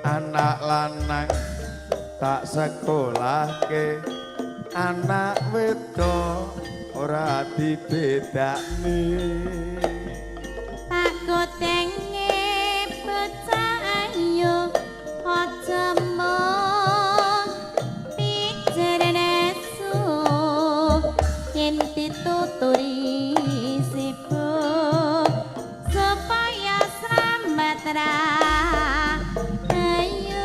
anak lanang tak sekolahke anak wedok ora dibedakne tak kotenge bocah ayu aja mung pijer nesu yen dituturi sibuk supaya selamat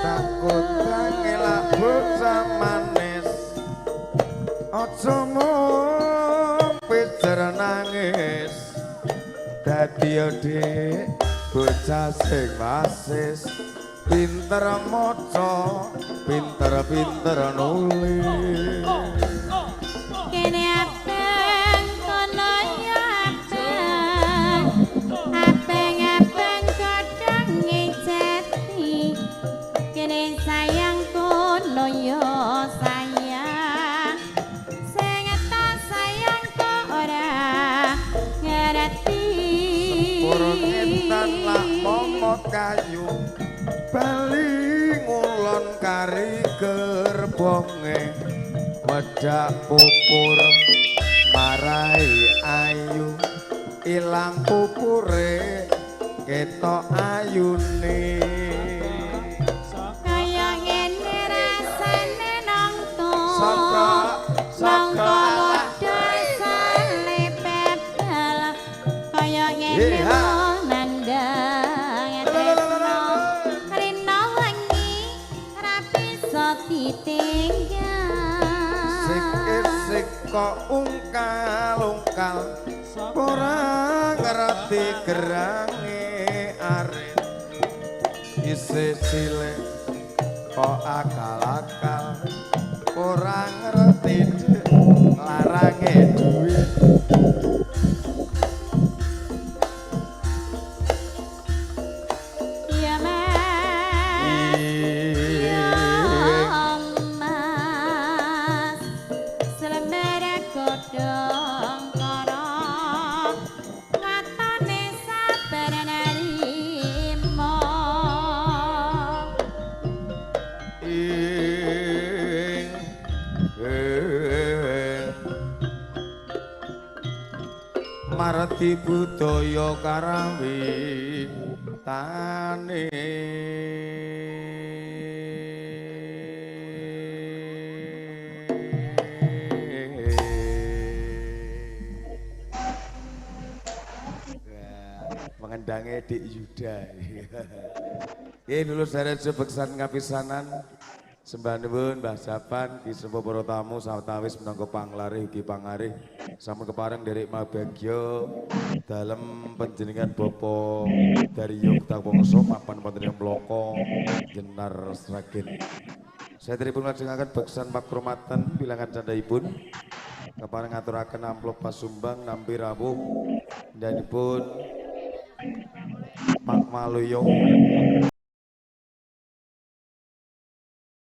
takut ngelak bocah manis aja mung pijer nangis dadi dik bocah sing wasis pinter maca pinter nulis kene abang kono ya abang kadang ngejati kene sayang kono ya sayang sing tak sayang kok ora ngerti sepuro intan lah momot kayu bali ngulon kari gerbonge wedak pupur marai ayu ilang pupure ketok ayune kaya ngene rasane nongko saka dasane pedal kaya ngene nandang rino wengi ora bisa ditinggal sik kok ungkal ora ngerti gerange arit isih cilik kok akal-akal ora ngerti larange duit iya mas iya mas selembara godhong karo watone sabar narima marti budaya karawi tane mengendange Dik Yuda. Nggih lulus dari beksan kapisanan Sembanipun Mbah Sapan Ki Sepuh para tamu sawetawis minangka panglarih ugi pangarih sampun kepareng derek mabagya dalem panjenengan Bapa Daryo Ketapongso mapan wonten ing Mloko Jenar Sragen. Saya tripun lajengaken beksan pakrumatan bilangan candhaipun kepareng ngaturaken amplop pasumbang nampi rawuh danipun Pak Maluyo